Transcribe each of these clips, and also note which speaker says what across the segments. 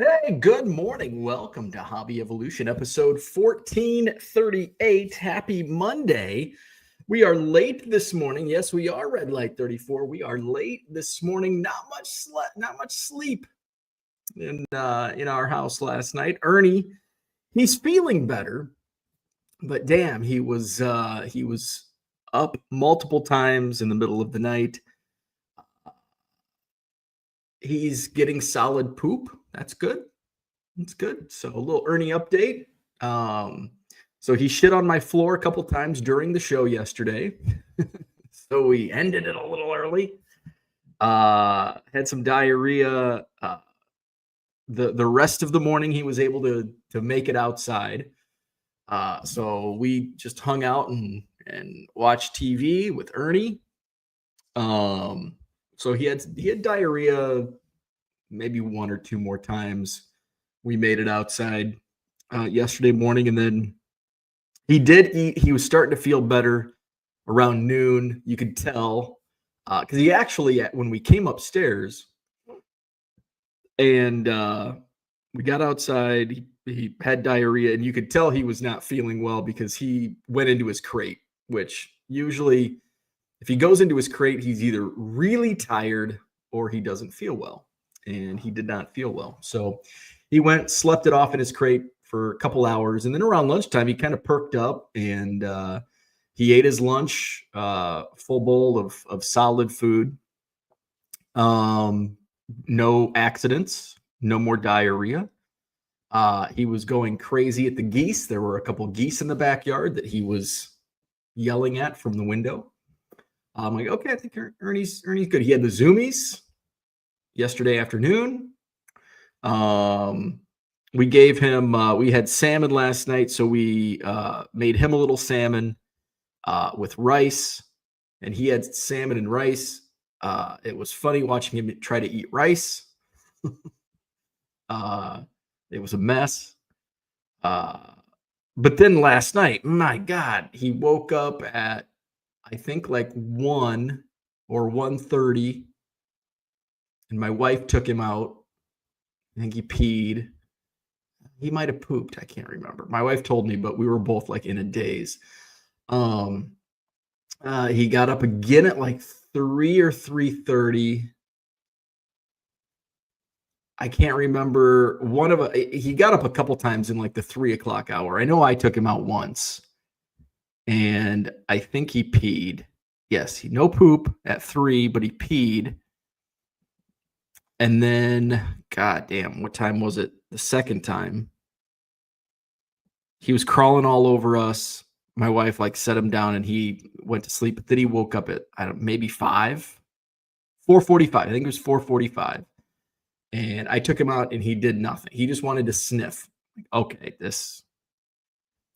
Speaker 1: Hey, good morning. Welcome to Hobby Evolution, episode 1438. Happy Monday. We are late this morning. Yes, we are red light 34. We are late this morning. Not much sleep in our house last night. Ernie, he's feeling better, but damn, he was up multiple times in the middle of the night. He's getting solid poop. That's good. That's good. So a little Ernie update. Um, so he shit on my floor a couple times during the show yesterday. So we ended it a little early. Had some diarrhea. The rest of the morning he was able to make it outside. So we just hung out and watched TV with Ernie. So he had diarrhea maybe one or two more times. We made it outside yesterday morning, and then he did eat. He was starting to feel better around noon. You could tell because he actually, when we came upstairs and we got outside, he had diarrhea, and you could tell he was not feeling well because he went into his crate, which usually, if he goes into his crate, he's either really tired or he doesn't feel well. And he did not feel well. So he went, slept it off in his crate for a couple hours. And then around lunchtime, he kind of perked up and he ate his lunch, full bowl of solid food. No accidents, no more diarrhea. He was going crazy at the geese. There were a couple geese in the backyard that he was yelling at from the window. I'm like, okay, I think Ernie's good. He had the zoomies yesterday afternoon. We gave him, we had salmon last night, so we made him a little salmon with rice, and he had salmon and rice. It was funny watching him try to eat rice. It was a mess. But then last night, my God, he woke up at, I think, like 1 or 1:30, and my wife took him out. I think he peed. He might have pooped. I can't remember. My wife told me, but we were both like in a daze. He got up again at like 3 or 3:30. I can't remember. He got up a couple times in like the 3 o'clock hour. I know I took him out once, and I think he peed. Yes, no poop at 3, but he peed. And then, God damn, what time was it? The second time, he was crawling all over us. My wife like set him down and he went to sleep. But then he woke up at maybe 4:45. I think it was 4:45. And I took him out and he did nothing. He just wanted to sniff. Okay, this.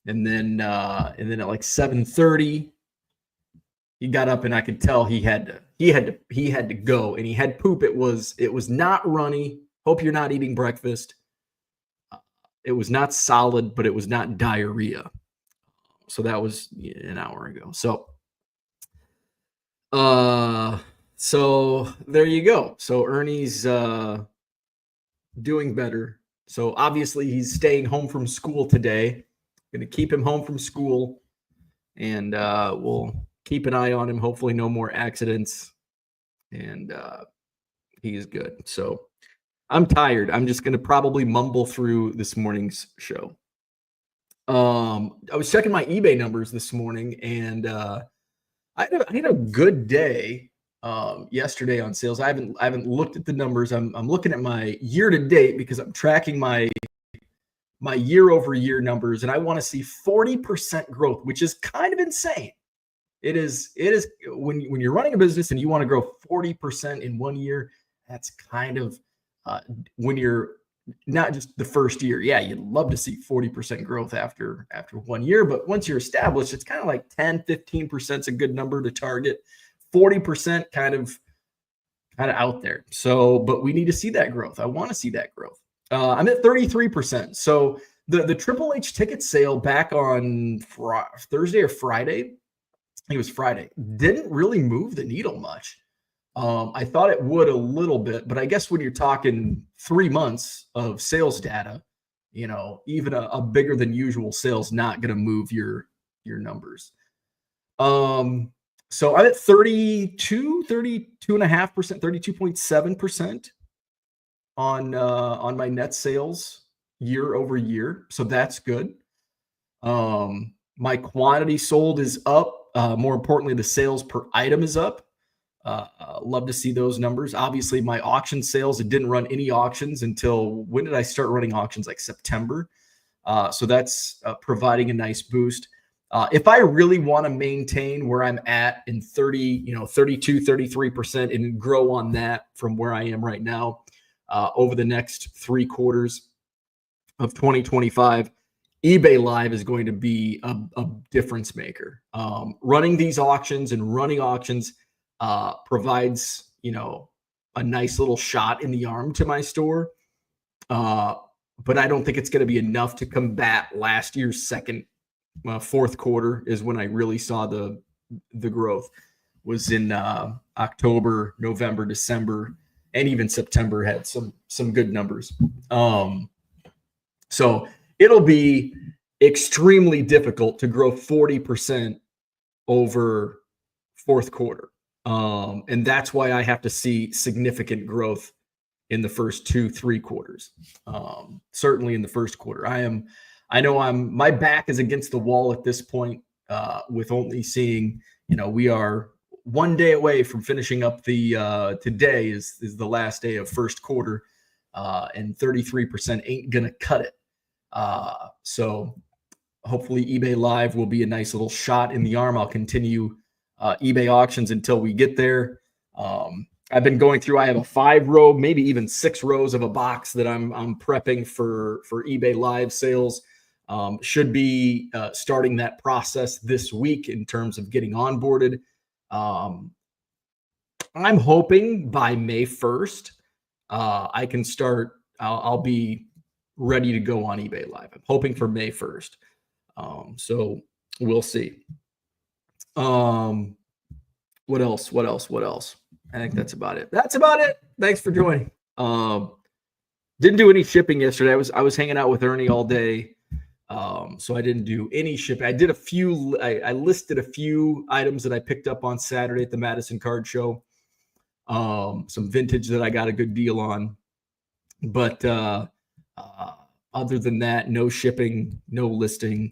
Speaker 1: And then at like 7:30, he got up and I could tell he had to go, and he had poop. It was not runny. Hope you're not eating breakfast. It was not solid, but it was not diarrhea. So that was an hour ago. So there you go. So Ernie's doing better. So obviously he's staying home from school today. Going to keep him home from school, and we'll keep an eye on him. Hopefully no more accidents, and he's good. So I'm tired. I'm just going to probably mumble through this morning's show. I was checking my eBay numbers this morning, and I had a good day yesterday on sales. I haven't looked at the numbers. I'm looking at my year to date because I'm tracking my year over year numbers, and I want to see 40% growth, which is kind of insane. It is when you're running a business and you want to grow 40% in 1 year. That's kind of when you're not just the first year. Yeah, you'd love to see 40% growth after 1 year, but once you're established, it's kind of like 10-15% is a good number to target. 40% kind of out there. So, but we need to see that growth. I want to see that growth. I'm at 33%. So the Triple H ticket sale back on Thursday or Friday, I think it was Friday, didn't really move the needle much. I thought it would a little bit, but I guess when you're talking 3 months of sales data, even a bigger than usual sales not going to move your numbers. So I'm at 32.5%, 32.7% on my net sales year over year. So that's good. My quantity sold is up. More importantly, the sales per item is up. Love to see those numbers. Obviously, my auction sales, it didn't run any auctions until when did I start running auctions? Like September. So that's providing a nice boost. If I really want to maintain where I'm at in 32, 33% and grow on that from where I am right now over the next 3 quarters of 2025, eBay Live is going to be a difference maker. Running these auctions and running auctions provides, a nice little shot in the arm to my store. But I don't think it's going to be enough to combat last year's fourth quarter is when I really saw the growth was in October, November, December, and even September had some good numbers. So it'll be extremely difficult to grow 40% over fourth quarter. And that's why I have to see significant growth in the first 2-3 quarters. Certainly in the first quarter. My back is against the wall at this point, with only seeing, we are one day away from finishing up today is the last day of first quarter, and 33% ain't going to cut it. So hopefully eBay Live will be a nice little shot in the arm. I'll continue eBay auctions until we get there. I've been going through, I have a 5-row, maybe even 6 rows of a box that I'm prepping for eBay Live sales. Should be starting that process this week in terms of getting onboarded. I'm hoping by May 1st, I can start, I'll be ready to go on eBay Live. I'm hoping for May 1st. So we'll see. What else? I think that's about it. Thanks for joining. Didn't do any shipping yesterday. I was hanging out with Ernie all day. So I didn't do any shipping. I did a few, I listed a few items that I picked up on Saturday at the Madison Card Show. Some vintage that I got a good deal on. But other than that, no shipping, no listing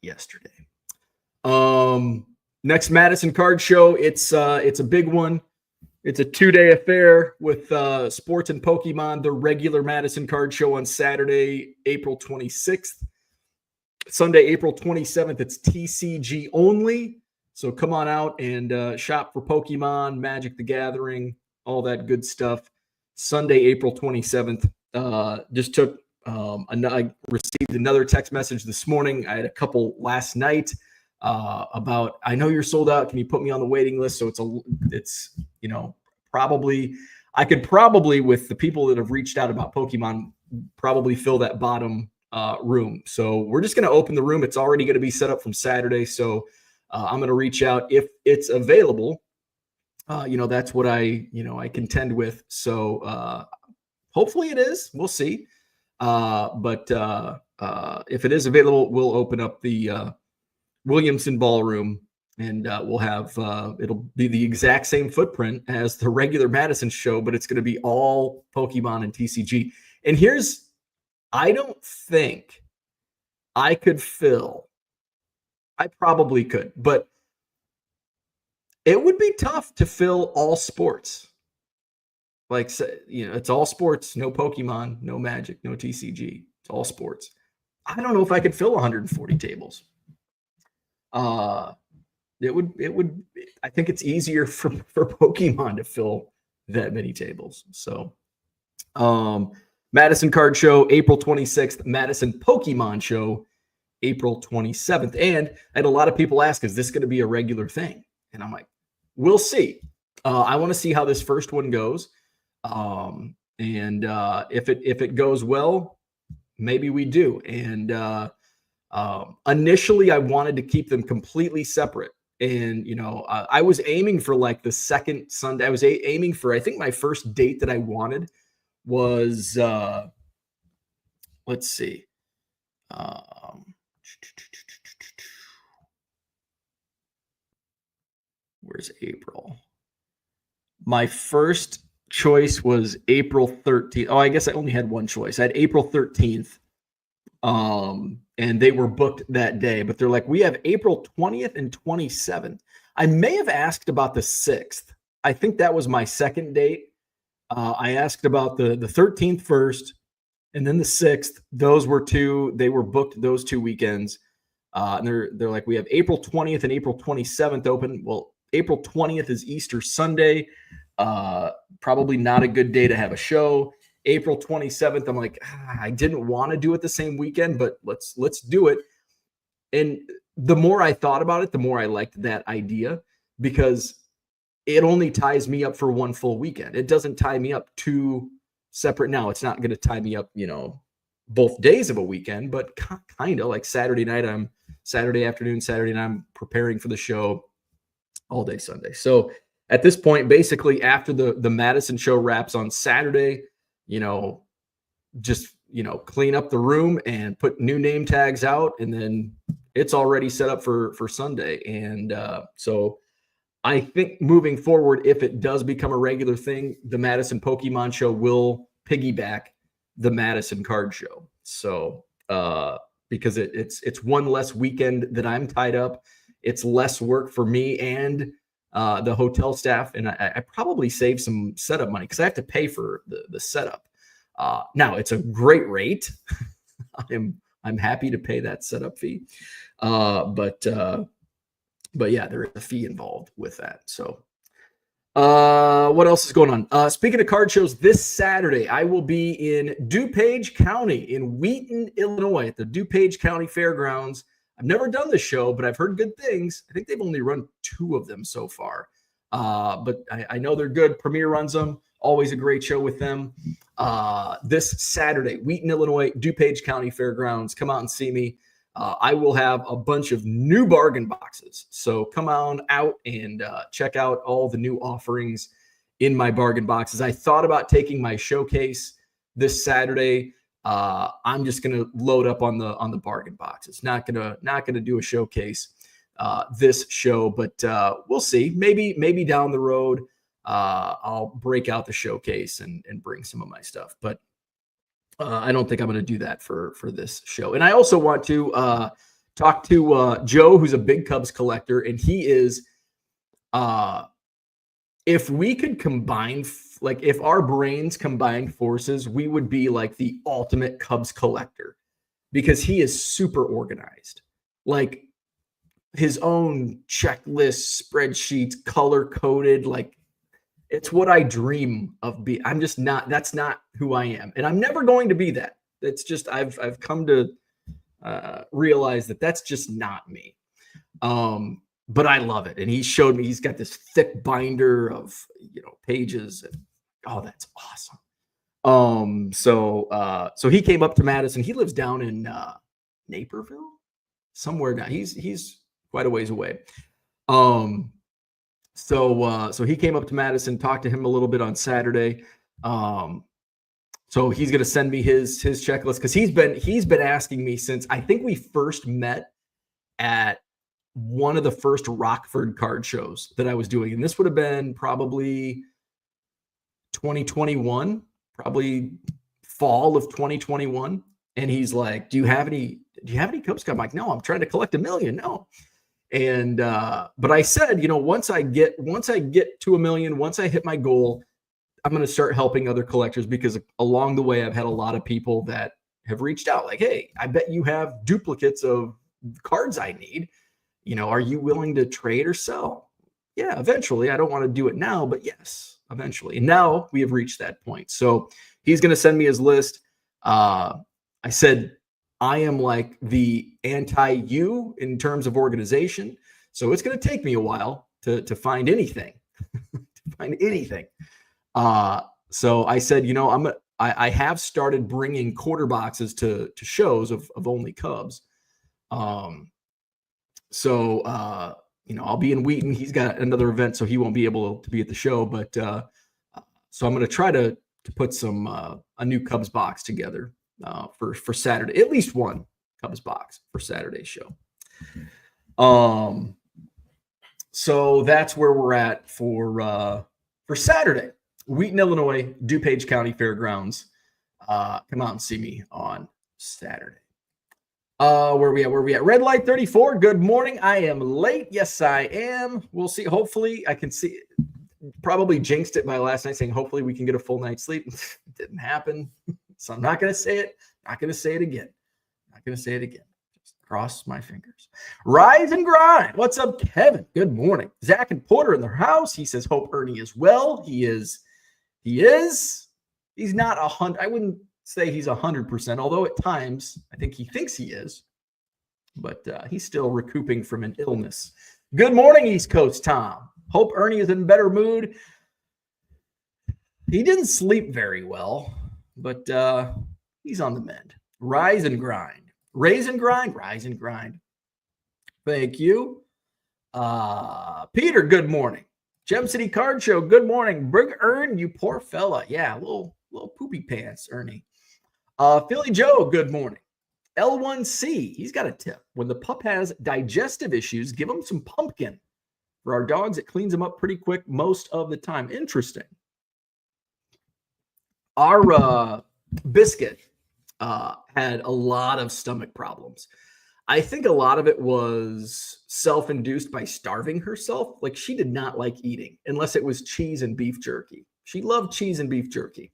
Speaker 1: yesterday. Next Madison Card Show, it's a big one. It's a 2-day affair with sports and Pokemon. The regular Madison Card Show on Saturday, April 26th. Sunday, April 27th, it's TCG only. So come on out and shop for Pokemon, Magic the Gathering, all that good stuff. Sunday, April 27th. Just took I received another text message this morning. I had a couple last night about, I know you're sold out. Can you put me on the waiting list? So it's probably, I could probably, with the people that have reached out about Pokemon, probably fill that bottom room. So we're just going to open the room. It's already going to be set up from Saturday. So I'm going to reach out if it's available. That's what I contend with. So hopefully it is. We'll see. But if it is available, we'll open up the Williamson Ballroom, and we'll have it'll be the exact same footprint as the regular Madison show, but it's going to be all Pokemon and TCG. And I don't think I could fill. I probably could, but it would be tough to fill all sports. Like, it's all sports, no Pokemon, no Magic, no TCG. It's all sports. I don't know if I could fill 140 tables. It would. I think it's easier for Pokemon to fill that many tables. So, Madison Card Show, April 26th. Madison Pokemon Show, April 27th. And I had a lot of people ask, is this going to be a regular thing? And I'm like, we'll see. I want to see how this first one goes. And if it goes well, maybe we do. And initially, I wanted to keep them completely separate. And, I was aiming for like the second Sunday. I was aiming for, I think my first date that I wanted was, let's see. Where's April? My first choice was April 13th. Oh, I guess I only had one choice. I had April 13th. And they were booked that day, but they're like, we have April 20th and 27th. I may have asked about the 6th. I think that was my second date. I asked about the 13th first, and then the 6th. Those were two. They were booked those 2 weekends. And they're like, we have April 20th and April 27th open. Well, April 20th is Easter Sunday. Probably not a good day to have a show. April 27th, I'm like, I didn't want to do it the same weekend, but let's do it. And the more I thought about it, the more I liked that idea, because it only ties me up for one full weekend. It doesn't tie me up two separate. Now, it's not going to tie me up, both days of a weekend, but kind of like Saturday afternoon, Saturday night, I'm preparing for the show all day Sunday. So at this point, basically after the Madison show wraps on Saturday, just, clean up the room and put new name tags out, and then it's already set up for Sunday. And so I think moving forward, if it does become a regular thing, the Madison Pokemon show will piggyback the Madison card show. So because it's one less weekend that I'm tied up, it's less work for me and the hotel staff, and I probably save some setup money because I have to pay for the setup. Now it's a great rate. I'm happy to pay that setup fee, but yeah, there is a fee involved with that. So what else is going on? Speaking of card shows, this Saturday I will be in DuPage County in Wheaton, Illinois, at the DuPage County Fairgrounds. I've never done this show, but I've heard good things. I think they've only run 2 of them so far. But I know they're good. Premier runs them. Always a great show with them. This Saturday, Wheaton, Illinois, DuPage County Fairgrounds. Come out and see me. I will have a bunch of new bargain boxes. So come on out and check out all the new offerings in my bargain boxes. I thought about taking my showcase this Saturday. I'm just going to load up on the bargain boxes. Not gonna do a showcase this show, but we'll see. Maybe down the road I'll break out the showcase and bring some of my stuff. But I don't think I'm going to do that for this show. And I also want to talk to Joe, who's a big Cubs collector, and he is. If we could combine, if our brains combined forces, we would be like the ultimate Cubs collector, because he is super organized. Like his own checklists, spreadsheets, color coded. Like it's what I dream of being. I'm just not. That's not who I am, and I'm never going to be that. It's just I've come to realize that that's just not me. But I love it. And he showed me, he's got this thick binder of, pages. And, oh, that's awesome. So he came up to Madison. He lives down in Naperville, somewhere down. He's quite a ways away. So he came up to Madison, talked to him a little bit on Saturday. So he's going to send me his checklist, because he's been asking me since I think we first met at one of the first Rockford card shows that I was doing. And this would have been probably 2021, probably fall of 2021. And he's like, do you have any Cubs? I'm like, no, I'm trying to collect 1 million. No. And, but I said, once I get to 1 million, once I hit my goal, I'm going to start helping other collectors, because along the way, I've had a lot of people that have reached out like, hey, I bet you have duplicates of cards I need. Are you willing to trade or sell? Yeah, eventually. I don't want to do it now, but yes, eventually. And now we have reached that point. So he's going to send me his list. I said, I am like the anti-you in terms of organization. So it's going to take me a while to find anything, So I said, I have started bringing quarter boxes to shows of only Cubs. So I'll be in Wheaton. He's got another event, so he won't be able to be at the show. But so I'm going to try to put some a new Cubs box together for Saturday. At least one Cubs box for Saturday's show. So that's where we're at for Saturday. Wheaton, Illinois, DuPage County Fairgrounds. Come out and see me on Saturday. Where we at? Red light 34. Good morning. I am late. Yes, I am. We'll see. Hopefully, I can see. Probably jinxed it by last night saying hopefully we can get a full night's sleep. It didn't happen. So I'm not going to say it. Not going to say it again. Not going to say it again. Just cross my fingers. Rise and grind. What's up, Kevin? Good morning. Zach and Porter in their house. He says, hope Ernie is well. He is. He's not 100. I wouldn't say he's 100%, although at times I think he thinks he is. But he's still recouping from an illness. Good morning, East Coast Tom. Hope Ernie is in better mood. He didn't sleep very well, but he's on the mend. Rise and grind. Raise and grind. Rise and grind. Thank you. Peter, good morning. Gem City Card Show, good morning. Brig Ern, you poor fella. Yeah, little poopy pants, Ernie. Philly Joe, good morning. L1C, he's got a tip. When the pup has digestive issues, give him some pumpkin. For our dogs, it cleans them up pretty quick most of the time. Interesting. Our Biscuit had a lot of stomach problems. I think a lot of it was self-induced by starving herself. Like, she did not like eating unless it was cheese and beef jerky. She loved cheese and beef jerky.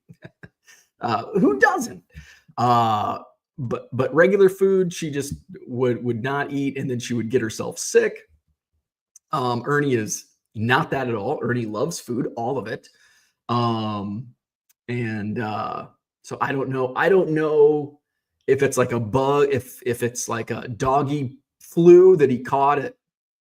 Speaker 1: Who doesn't? But regular food, she just would not eat, and then she would get herself sick. Ernie is not that at all. Ernie loves food, all of it. So I don't know if it's like a bug, if it's like a doggy flu that he caught at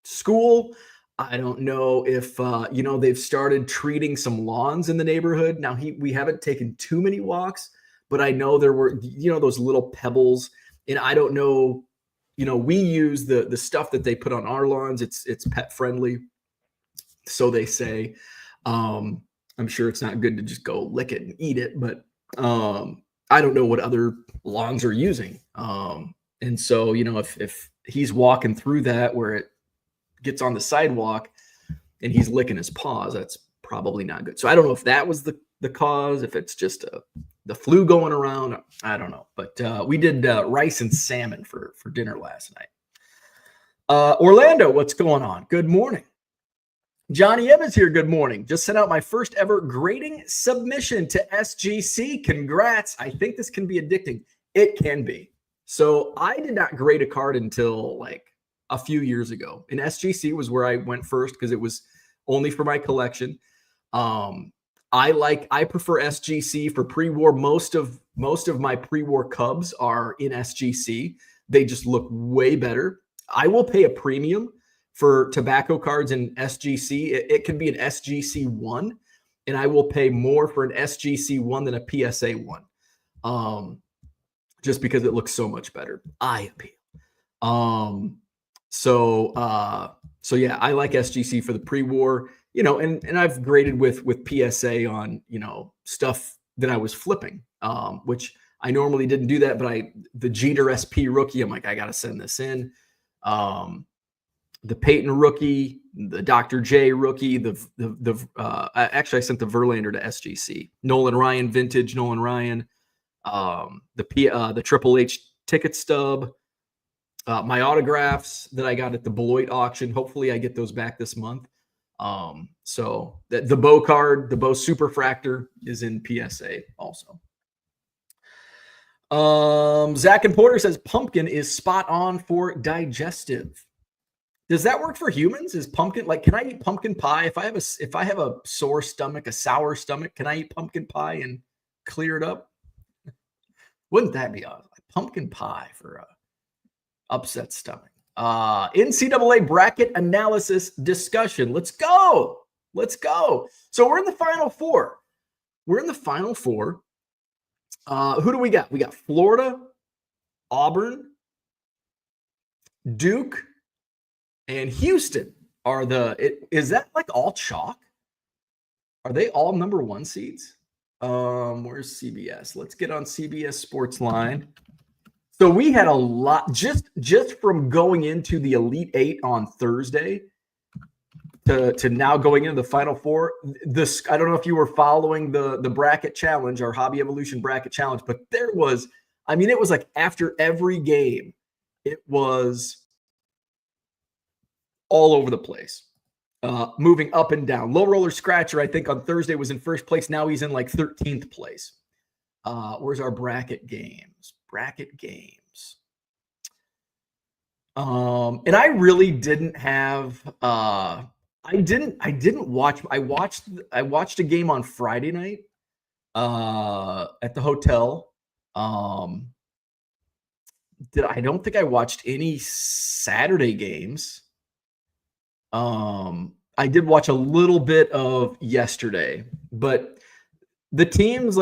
Speaker 1: school. I don't know if they've started treating some lawns in the neighborhood. Now we haven't taken too many walks, but I know there were those little pebbles, and I don't know. We use the stuff that they put on our lawns. It's pet friendly, so they say. I'm sure it's not good to just go lick it and eat it, but I don't know what other lawns are using. And so, if he's walking through that where it gets on the sidewalk and he's licking his paws, that's probably not good. So I don't know if that was the cause, if it's just the flu going around. I don't know. But we did rice and salmon for dinner last night. Orlando, what's going on? Good morning. Johnny Evans here. Good morning. Just sent out my first ever grading submission to SGC. Congrats. I think this can be addicting. It can be. So I did not grade a card until like a few years ago. And SGC was where I went first because it was only for my collection. I prefer SGC for pre-war. Most of my pre-war Cubs are in SGC. They just look way better. I will pay a premium for tobacco cards in SGC. It can be an SGC 1, and I will pay more for an SGC 1 than a PSA 1, just because it looks so much better. Eye appeal. So yeah, I like SGC for the pre-war, and I've graded with PSA on, stuff that I was flipping, which I normally didn't do that, but the Jeter SP rookie, I'm like, I got to send this in. The Peyton rookie, the Dr. J rookie, actually I sent the Verlander to SGC. Nolan Ryan vintage, Nolan Ryan, the Triple H ticket stub, my autographs that I got at the Beloit auction. Hopefully I get those back this month. So the Bo card, the Bo Superfractor is in PSA also. Zach and Porter says pumpkin is spot on for digestive. Does that work for humans? Is pumpkin, like, can I eat pumpkin pie? If I have a sore stomach, a sour stomach, can I eat pumpkin pie and clear it up? Wouldn't that be awesome? Pumpkin pie for a upset stomach. NCAA bracket analysis discussion. Let's go. So we're in the Final Four. Who do we got? We got Florida, Auburn, Duke, and Houston is that like all chalk? Are they all number 1 seeds? Where's CBS? Let's get on CBS Sports Line. So we had a lot just from going into the Elite 8 on Thursday to now going into the Final Four. This, I don't know if you were following the bracket challenge, our Hobby Evolution bracket challenge, but there was, I mean, it was like after every game, it was all over the place. Moving up and down. Low Roller Scratcher, I think on Thursday was in first place. Now he's in like 13th place. Where's our bracket games? And I really didn't have I didn't watch. I watched a game on Friday night at the hotel. I don't think I watched any Saturday games. I did watch a little bit of yesterday, but the teams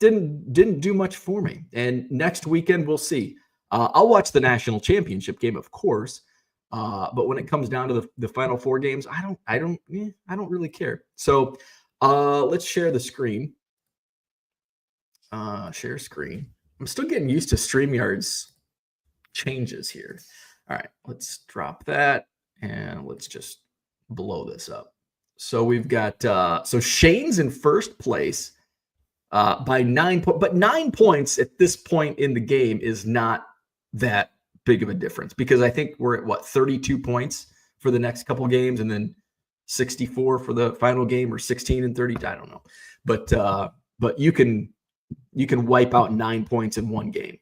Speaker 1: didn't do much for me. And next weekend we'll see. I'll watch the national championship game, of course. But when it comes down to the Final Four games, I don't really care. So let's share the screen. Share screen. I'm still getting used to StreamYard's changes here. All right, let's drop that and let's just blow this up. So we've got so Shane's in first place by 9 points, but 9 points at this point in the game is not that big of a difference, because I think we're at 32 points for the next couple games, and then 64 for the final game, or 16 and 30. I don't know, but you can wipe out 9 points in one game.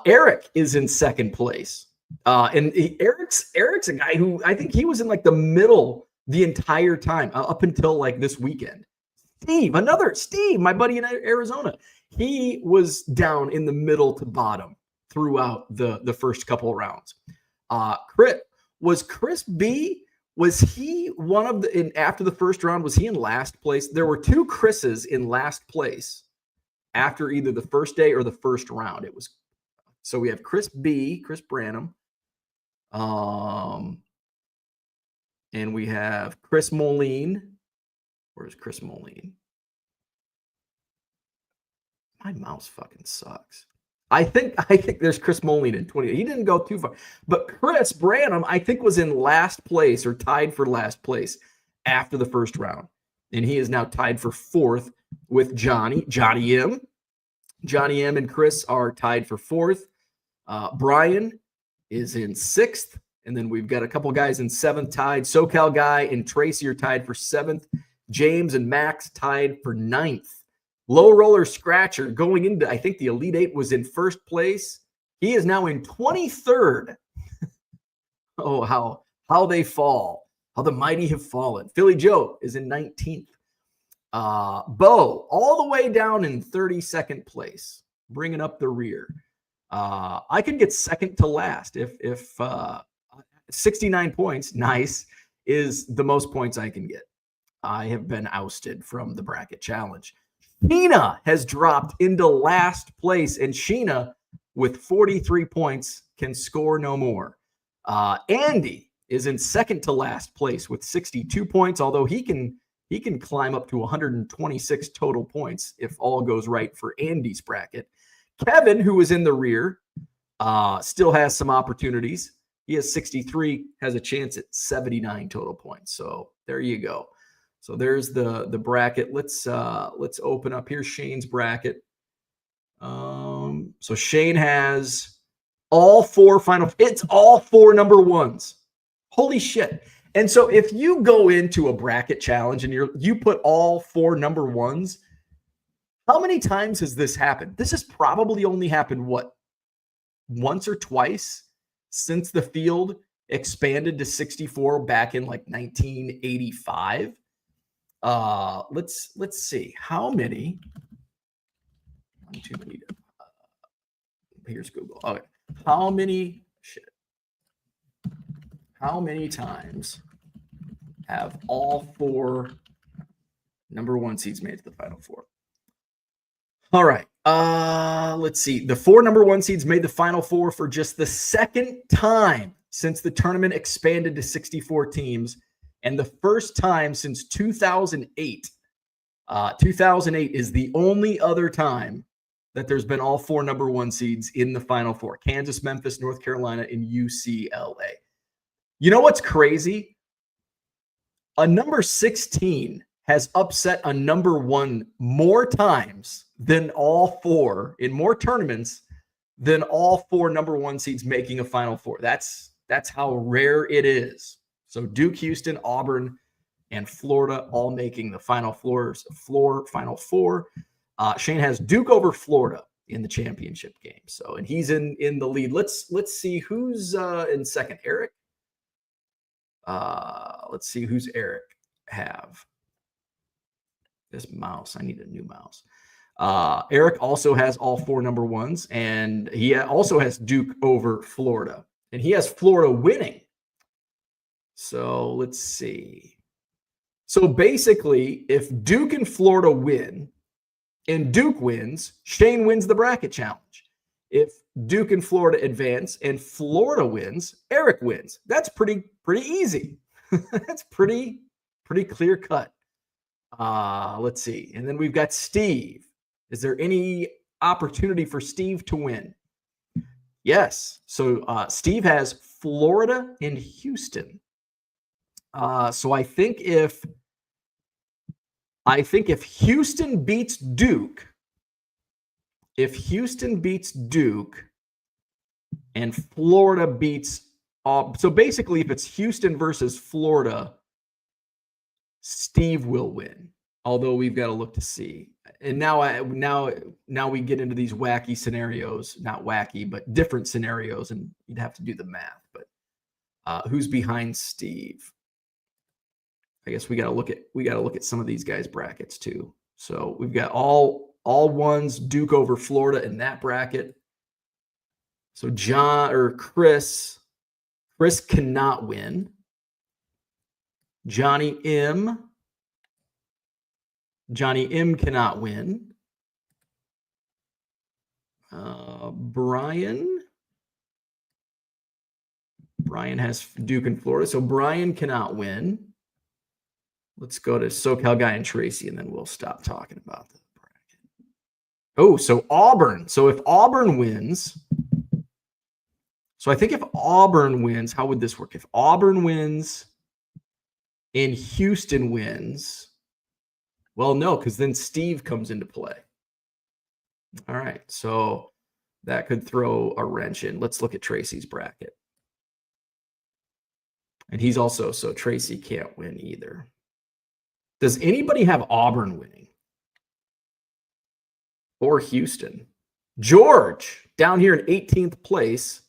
Speaker 1: Eric is in second place, and Eric's a guy who I think he was in like the middle the entire time up until like this weekend. Steve, my buddy in Arizona, he was down in the middle to bottom throughout the first couple of rounds. Chris B, was he one of after the first round, was he in last place? There were two Chris's in last place after either the first day or the first round. So we have Chris B, Chris Branham, and we have Chris Moline. Where's Chris Moline? My mouse fucking sucks. I think there's Chris Moline in 20. He didn't go too far. But Chris Branham, I think, was in last place or tied for last place after the first round. And he is now tied for fourth with Johnny M. Johnny M and Chris are tied for fourth. Brian is in sixth. And then we've got a couple guys in seventh tied. SoCal Guy and Tracy are tied for seventh. James and Max tied for ninth. Low Roller Scratcher going into, I think the Elite Eight, was in first place. He is now in 23rd. Oh, how they fall. How the mighty have fallen. Philly Joe is in 19th. Bo, all the way down in 32nd place, bringing up the rear. I could get second to last if 69 points, nice, is the most points I can get. I have been ousted from the bracket challenge. Sheena has dropped into last place, and Sheena, with 43 points, can score no more. Andy is in second to last place with 62 points, although he can climb up to 126 total points if all goes right for Andy's bracket. Kevin, who is in the rear, still has some opportunities. He has 63, has a chance at 79 total points. So there you go. So there's the bracket. Let's open up here Shane's bracket. So Shane has all four it's all four number ones. Holy shit. And so if you go into a bracket challenge and you put all four number ones, how many times has this happened? This has probably only happened once or twice since the field expanded to 64 back in like 1985. Let's see how many. Here's Google. Okay, how many times have all four number one seeds made to the Final Four? All right. Let's see. The four number one seeds made the Final Four for just the second time since the tournament expanded to 64 teams, and the first time since 2008. 2008 is the only other time that there's been all 4 number 1 seeds in the Final Four: Kansas, Memphis, North Carolina, and UCLA. You know what's crazy? A number 16 has upset a number 1 more times than all 4 in more tournaments than all 4 number 1 seeds making a Final Four. That's how rare it is. So Duke, Houston, Auburn, and Florida all making the Final Four. Shane has Duke over Florida in the championship game. So, and he's in the lead. Let's see who's in second. Eric. Let's see who's Eric have. This mouse. I need a new mouse. Eric also has all 4 number 1s, and he also has Duke over Florida, and he has Florida winning. So let's see. So basically, if Duke and Florida win and Duke wins, Shane wins the bracket challenge. If Duke and Florida advance and Florida wins, Eric wins. That's pretty easy. That's pretty clear cut. Let's see. And then we've got Steve. Is there any opportunity for Steve to win? Yes. So Steve has Florida and Houston. So I think if Houston beats Duke, and Florida beats, so basically if it's Houston versus Florida, Steve will win. Although we've got to look to see. And now we get into these wacky scenarios, not wacky, but different scenarios, and you'd have to do the math. But who's behind Steve? I guess we got to look at some of these guys' brackets too. So we've got all 1s, Duke over Florida in that bracket. So Chris cannot win. Johnny M cannot win. Brian has Duke and Florida, so Brian cannot win. Let's go to SoCal Guy and Tracy, and then we'll stop talking about the bracket. Oh, so Auburn. So if Auburn wins, so I think if Auburn wins, how would this work? If Auburn wins and Houston wins, well, no, because then Steve comes into play. All right, so that could throw a wrench in. Let's look at Tracy's bracket. And he's also, so Tracy can't win either. Does anybody have Auburn winning? Or Houston? George, down here in 18th place.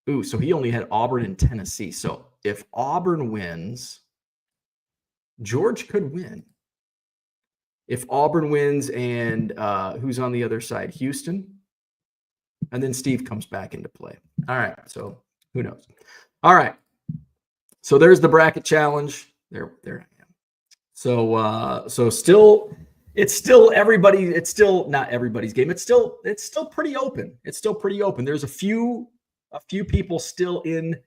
Speaker 1: Ooh, so he only had Auburn and Tennessee. So if Auburn wins, George could win. If Auburn wins and who's on the other side? Houston? And then Steve comes back into play. All right, so who knows? All right. So there's the bracket challenge. There I am. So still, it's still everybody. It's still not everybody's game. It's still pretty open. It's still pretty open. There's a few people still in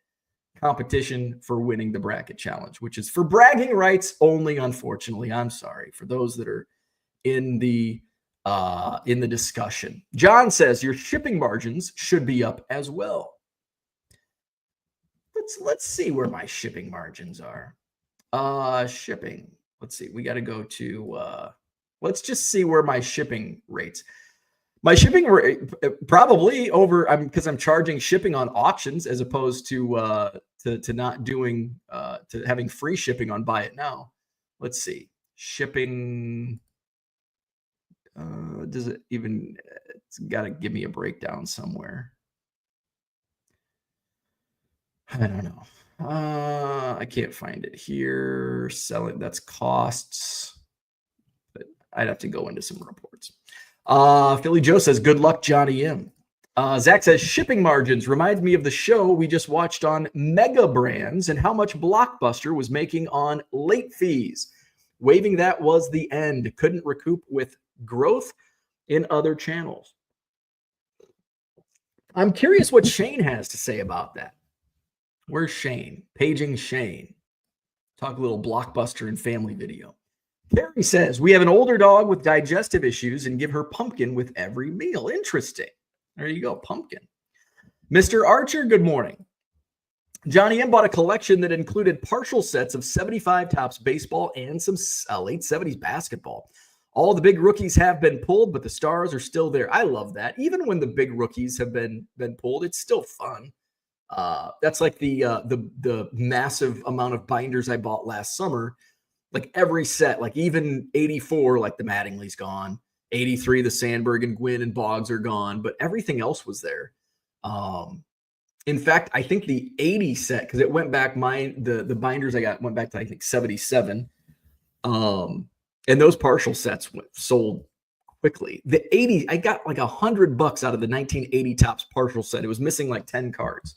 Speaker 1: competition for winning the bracket challenge, which is for bragging rights only. Unfortunately, I'm sorry for those that are in the discussion. John says your shipping margins should be up as well. Let's see where my shipping margins are. Shipping. Let's see. We got to go to. Let's just see where my shipping rates. My shipping rate probably over. Because I'm charging shipping on auctions as opposed to not doing to having free shipping on Buy It Now. Let's see. Shipping. Does it even? It's got to give me a breakdown somewhere. I don't know. I can't find it here. Selling, that's costs. But I'd have to go into some reports. Philly Joe says, good luck, Johnny M. Zach says, shipping margins reminds me of the show we just watched on Mega Brands and how much Blockbuster was making on late fees. Waiving that was the end. Couldn't recoup with growth in other channels. I'm curious what Shane has to say about that. Where's Shane? Paging Shane. Talk a little Blockbuster and family video. Carrie says, we have an older dog with digestive issues and give her pumpkin with every meal. Interesting. There you go, pumpkin. Mr. Archer, good morning. Johnny M bought a collection that included partial sets of 75 Topps baseball and some late 70s basketball. All the big rookies have been pulled, but the stars are still there. I love that. Even when the big rookies have been pulled, it's still fun. That's like the massive amount of binders I bought last summer. Like every set, like even 84, like the Mattingly's gone. 83, the Sandberg and Gwynn and Boggs are gone, but everything else was there. In fact, I think the 80 set, because it went back, the binders I got went back to, I think, 77. And those partial sets sold quickly. The 80, I got like $100 out of the 1980 Topps partial set. It was missing like 10 cards.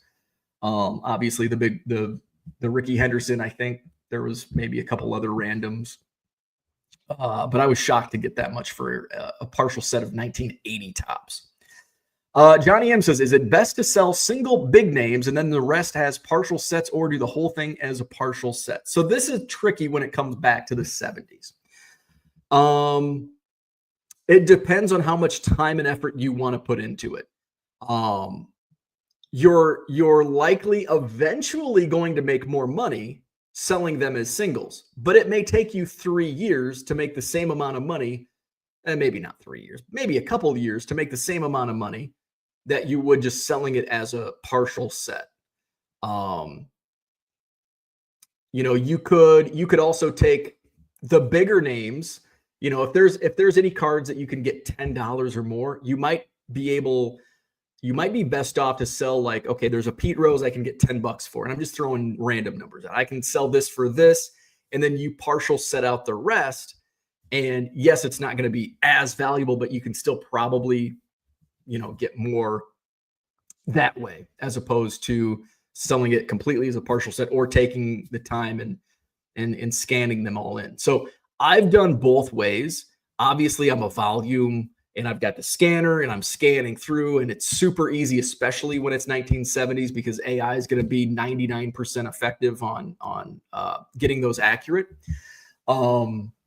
Speaker 1: Obviously the Ricky Henderson, I think there was maybe a couple other randoms. But I was shocked to get that much for a partial set of 1980 Topps. Johnny M says, is it best to sell single big names and then the rest has partial sets, or do the whole thing as a partial set? So this is tricky when it comes back to the 70s. It depends on how much time and effort you want to put into it. You're likely eventually going to make more money selling them as singles, but it may take you 3 years to make the same amount of money, and maybe not 3 years, maybe a couple of years to make the same amount of money that you would just selling it as a partial set. You could also take the bigger names. If there's any cards that you can get $10 or more, you might be best off to sell, like, okay, there's a Pete Rose I can get $10 for, and I'm just throwing random numbers out. I can sell this for this, and then you partial set out the rest. And yes, it's not going to be as valuable, but you can still probably, get more that way, as opposed to selling it completely as a partial set or taking the time and scanning them all in. So I've done both ways. Obviously, I'm a volume and I've got the scanner and I'm scanning through, and it's super easy, especially when it's 1970s, because AI is going to be 99% effective on getting those accurate. But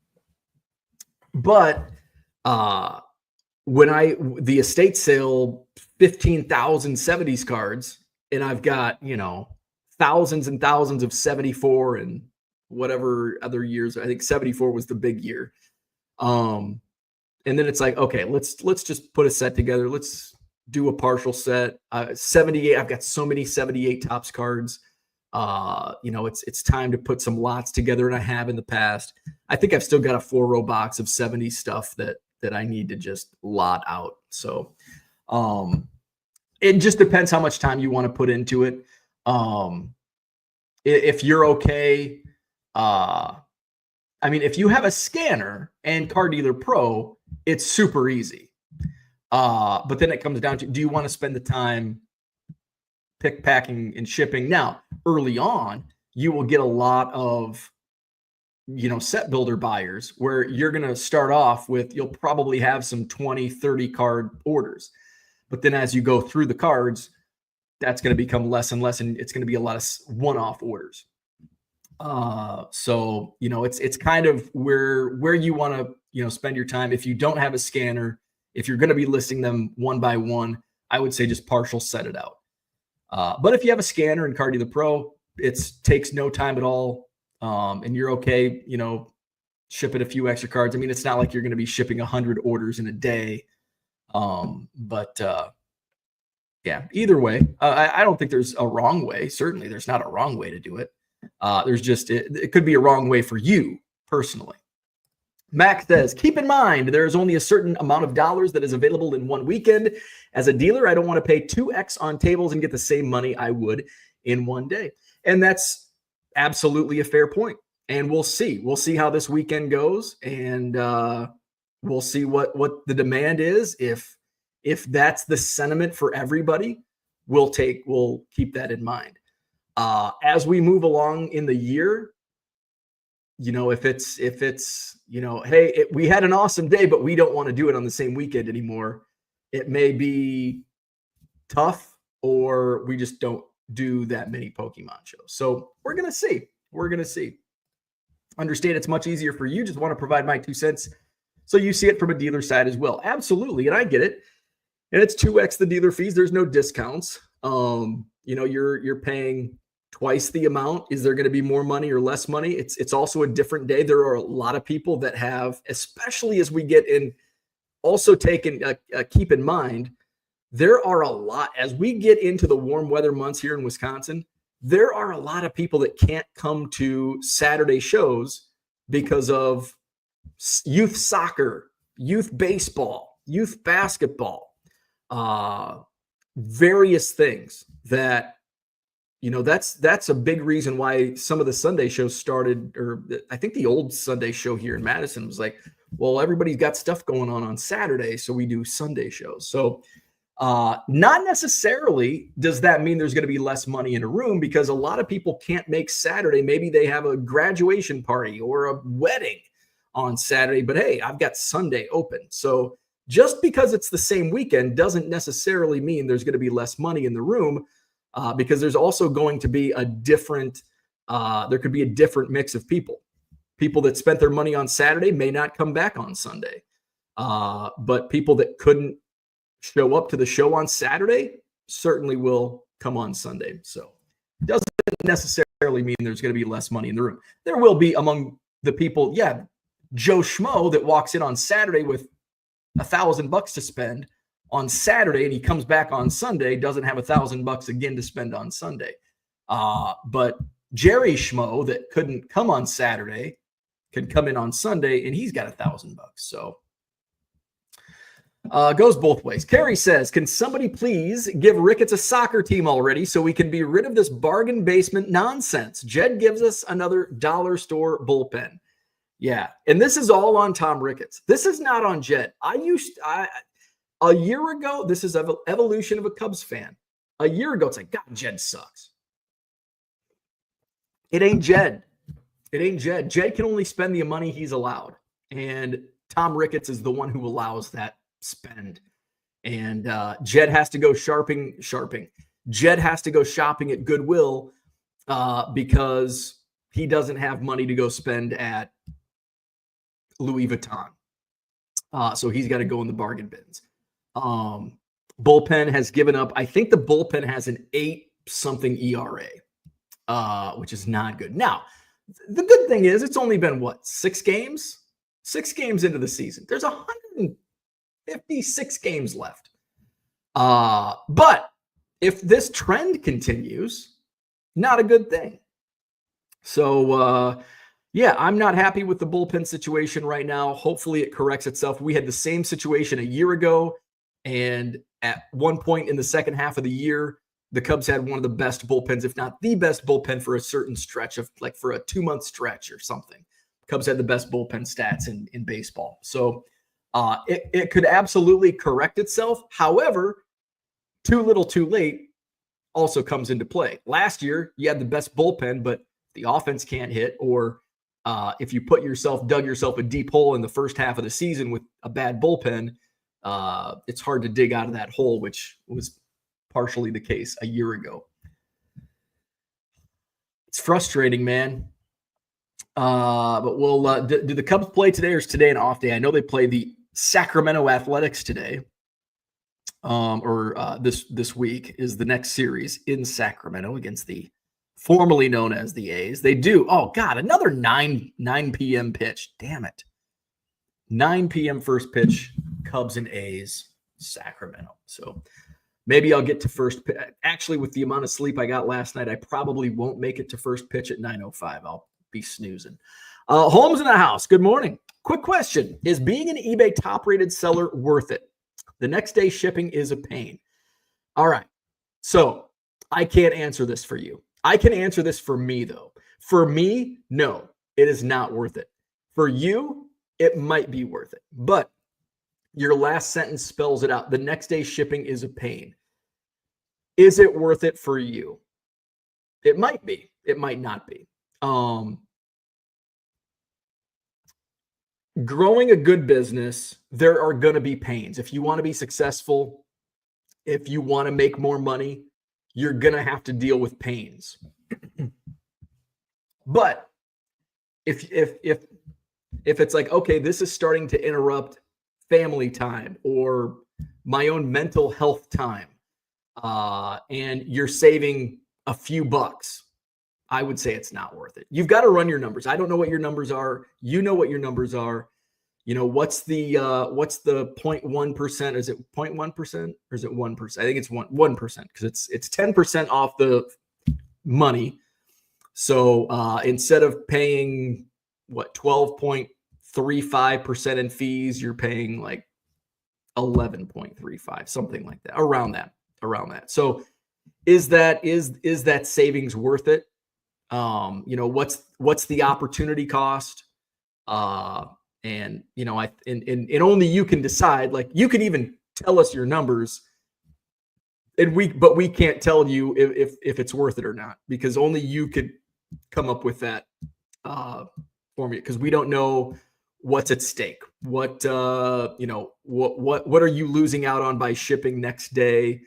Speaker 1: when the estate sale 15,000 70s cards, and I've got, thousands and thousands of 74 and whatever other years, I think 74 was the big year. And then it's like, okay, let's just put a set together. Let's do a partial set. 78, I've got so many 78 Topps cards. It's time to put some lots together, and I have in the past. I think I've still got a 4-row box of 70 stuff that I need to just lot out. So it just depends how much time you want to put into it. If you're okay, if you have a scanner and Card Dealer Pro, it's super easy. But then it comes down to, do you want to spend the time pick, packing, and shipping? Now, early on, you will get a lot of, set builder buyers where you're going to start off with, you'll probably have some 20, 30 card orders. But then as you go through the cards, that's going to become less and less, and it's going to be a lot of one-off orders. So it's kind of where you want to spend your time. If you don't have a scanner, if you're going to be listing them one by one, I would say just partial set it out. But if you have a scanner and Card Dealer Pro, it takes no time at all, and you're okay, shipping a few extra cards. It's not like you're going to be shipping 100 orders in a day. Yeah, either way, I don't think there's a wrong way. Certainly there's not a wrong way to do it. There's just, it could be a wrong way for you personally. Mac says, keep in mind, there is only a certain amount of dollars that is available in one weekend. As a dealer, I don't want to pay 2x on tables and get the same money I would in one day. And that's absolutely a fair point. And we'll see how this weekend goes. And we'll see what the demand is. If that's the sentiment for everybody, we'll keep that in mind. As we move along in the year, if it's hey, we had an awesome day, but we don't want to do it on the same weekend anymore. It may be, tough, or we just don't do that many Pokemon shows. So we're going to see. We're going to see. Understand it's much easier for you. Just want to provide my 2 cents so you see it from a dealer side as well. Absolutely. And I get it. And it's 2x the dealer fees. There's no discounts. You're paying twice the amount. Is there going to be more money or less money? It's also a different day. There are a lot of people that have, especially as we get in, also keep in mind, there are a lot, as we get into the warm weather months here in Wisconsin, there are a lot of people that can't come to Saturday shows because of youth soccer, youth baseball, youth basketball, various things that, that's a big reason why some of the Sunday shows started, or I think the old Sunday show here in Madison was like, well, everybody's got stuff going on Saturday, so we do Sunday shows. So not necessarily does that mean there's going to be less money in a room, because a lot of people can't make Saturday. Maybe they have a graduation party or a wedding on Saturday, but hey, I've got Sunday open. So just because it's the same weekend doesn't necessarily mean there's going to be less money in the room, because there's also going to be there could be a different mix of people. People that spent their money on Saturday may not come back on Sunday, but people that couldn't show up to the show on Saturday certainly will come on Sunday. So it doesn't necessarily mean there's going to be less money in the room. There will be among the people, Joe Schmo that walks in on Saturday with $1,000 to spend on Saturday, and he comes back on Sunday, doesn't have $1,000 again to spend on Sunday. But Jerry Schmo that couldn't come on Saturday could come in on Sunday, and he's got $1,000. So goes both ways. Carrie says, can somebody please give Ricketts a soccer team already so we can be rid of this bargain basement nonsense? Jed gives us another dollar store bullpen. Yeah. And this is all on Tom Ricketts. This is not on Jed. A year ago, this is an evolution of a Cubs fan. A year ago, it's like, God, Jed sucks. It ain't Jed. It ain't Jed. Jed can only spend the money he's allowed. And Tom Ricketts is the one who allows that spend. And Jed has to go sharping. Jed has to go shopping at Goodwill because he doesn't have money to go spend at Louis Vuitton. So he's got to go in the bargain bins. Bullpen has given up. I think the bullpen has an 8-something ERA, which is not good. Now, the good thing is it's only been, 6 games? 6 games into the season. There's 156 games left. But if this trend continues, not a good thing. So, I'm not happy with the bullpen situation right now. Hopefully it corrects itself. We had the same situation a year ago, and at one point in the second half of the year, the Cubs had one of the best bullpens, if not the best bullpen for a certain stretch of for a 2-month stretch or something. Cubs had the best bullpen stats in baseball. So it could absolutely correct itself. However, too little, too late also comes into play. Last year, you had the best bullpen, but the offense can't hit, or if you dug yourself a deep hole in the first half of the season with a bad bullpen, it's hard to dig out of that hole, which was partially the case a year ago. It's frustrating, man. But we'll do the Cubs play today, or is today an off day? I know they play the Sacramento Athletics today, this week is the next series in Sacramento against the formerly known as the A's. They do. Oh God, another 9 p.m. pitch. Damn it. 9 p.m. first pitch, Cubs and A's, Sacramento. So maybe I'll get to first pitch. Actually, with the amount of sleep I got last night, I probably won't make it to first pitch at 9:05. I'll be snoozing. Holmes in the house. Good morning. Quick question. Is being an eBay top-rated seller worth it? The next day shipping is a pain. All right. So I can't answer this for you. I can answer this for me, though. For me, no, it is not worth it. For you, it might be worth it. But your last sentence spells it out. The next day shipping is a pain. Is it worth it for you? It might be. It might not be. Growing a good business, there are going to be pains. If you want to be successful, if you want to make more money, you're going to have to deal with pains. But if it's like, okay, this is starting to interrupt family time or my own mental health time, and you're saving a few bucks, I would say it's not worth it. You've got to run your numbers. I don't know what your numbers are. You know what your numbers are. You know, what's the 0.1%? Is it 0.1% or is it 1%? I think it's 1% because it's 10% off the money. So instead of paying 12.35% in fees, you're paying like 11.35, something like that, around that. So is that savings worth it? You know, what's the opportunity cost? And you know, and only you can decide. Like, you can even tell us your numbers, but we can't tell you if it's worth it or not, because only you could come up with that formula, because we don't know what's at stake. What you know, what are you losing out on by shipping next day,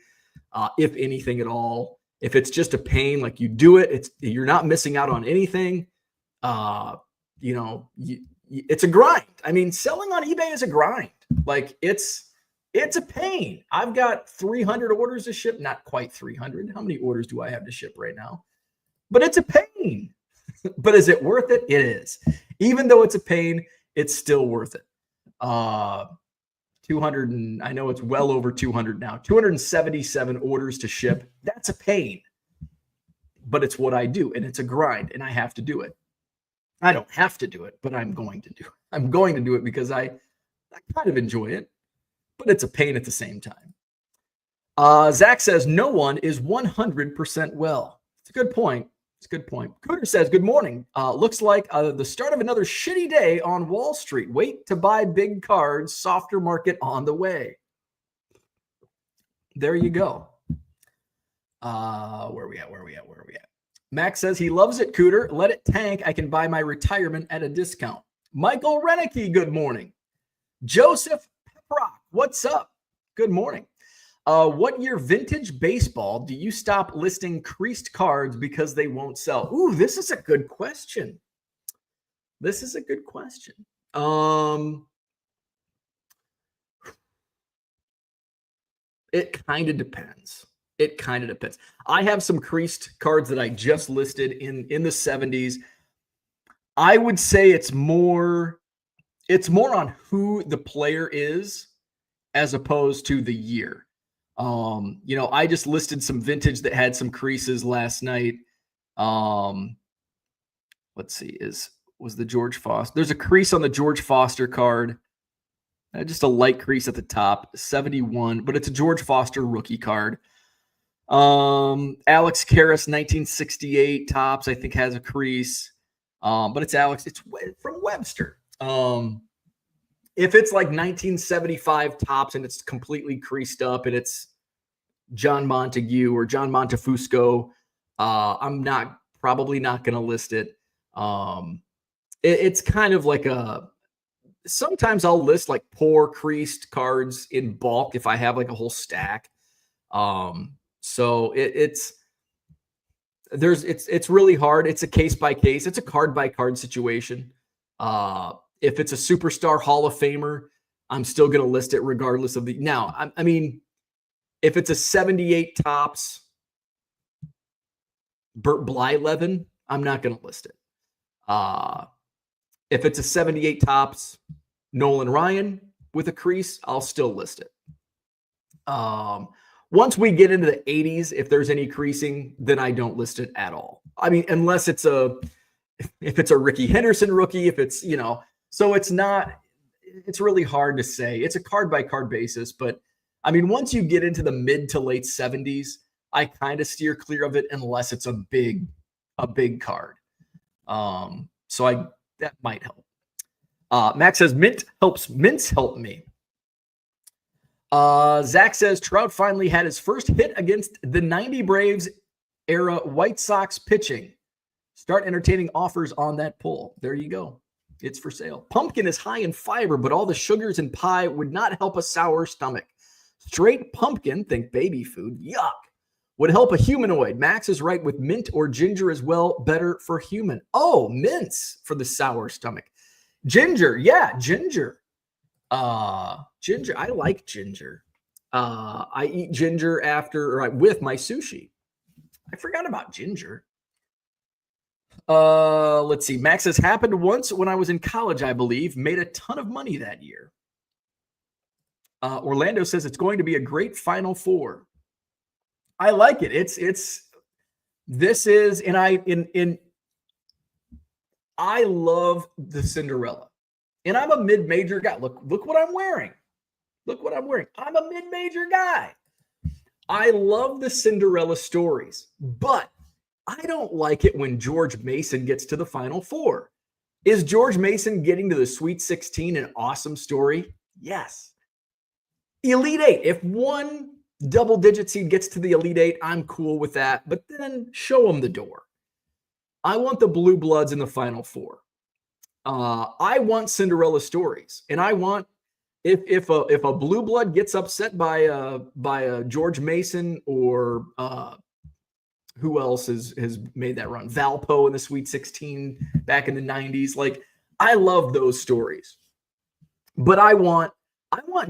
Speaker 1: if anything at all? If it's just a pain, like, you do it, you're not missing out on anything. You know, it's a grind. I mean, selling on eBay is a grind. Like, it's a pain. I've got 300 orders to ship, not quite 300. How many orders do I have to ship right now? But it's a pain. But is it worth it? It is. Even though it's a pain, it's still worth it. 200, and I know it's well over 200 now. 277 orders to ship. That's a pain. But it's what I do, and it's a grind, and I have to do it. I don't have to do it, but I'm going to do it. I'm going to do it because I kind of enjoy it, but it's a pain at the same time. Zach says no one is 100% well. It's a good point. It's a good point. Cooter says, good morning. Looks like the start of another shitty day on Wall Street. Wait to buy big cards. Softer market on the way. There you go. Where are we at? Max says he loves it, Cooter. Let it tank. I can buy my retirement at a discount. Michael Renicky, good morning. Joseph Peprock, what's up? Good morning. What year vintage baseball do you stop listing creased cards because they won't sell? Ooh, this is a good question. It kind of depends. I have some creased cards that I just listed in the 70s. I would say it's more on who the player is as opposed to the year. You know, I just listed some vintage that had some creases last night. Let's see, was the George Foster. There's a crease on the George Foster card. Just a light crease at the top, 71, but it's a George Foster rookie card. Alex Karras, 1968 tops, I think has a crease. But it's from Webster. If it's like 1975 tops and it's completely creased up and it's John Montague or John Montefusco, I'm probably not going to list it. It's kind of like sometimes I'll list like poor creased cards in bulk if I have like a whole stack. So it's really hard. It's a case by case. It's a card by card situation. If it's a superstar Hall of Famer, I'm still going to list it regardless of now. I mean, if it's a 78 tops Bert Blyleven, I'm not going to list it. If it's a 78 tops Nolan Ryan with a crease, I'll still list it. Once we get into the 80s, if there's any creasing, then I don't list it at all. I mean, unless if it's a Ricky Henderson rookie, if it's, you know, so it's really hard to say. It's a card by card basis, but I mean, once you get into the mid to late 70s, I kind of steer clear of it unless it's a big card. So that might help. Max says mints help me. Zach says Trout finally had his first hit against the 90 Braves era White Sox pitching. Start entertaining offers on that pull. There you go. It's for sale. Pumpkin is high in fiber, but all the sugars in pie would not help a sour stomach. Straight pumpkin, think baby food, yuck, would help a humanoid. Max is right with mint or ginger as well, better for human. Oh, mints for the sour stomach. Ginger, yeah, ginger. Ginger, I like ginger. I eat ginger with my sushi. I forgot about ginger. Let's see. Max says, happened once when I was in college, I believe. Made a ton of money that year. Orlando says it's going to be a great Final Four. I like it. I love the Cinderella. And I'm a mid-major guy. Look what I'm wearing. Look what I'm wearing. I'm a mid-major guy. I love the Cinderella stories, but I don't like it when George Mason gets to the Final Four. Is George Mason getting to the Sweet 16 an awesome story? Yes. Elite Eight. If one double-digit seed gets to the Elite Eight, I'm cool with that, but then show them the door. I want the Blue Bloods in the Final Four. I want Cinderella stories, and I want if a blue blood gets upset by a George Mason or who else has made that run? Valpo in the Sweet 16 back in the 90s. Like, I love those stories, but I want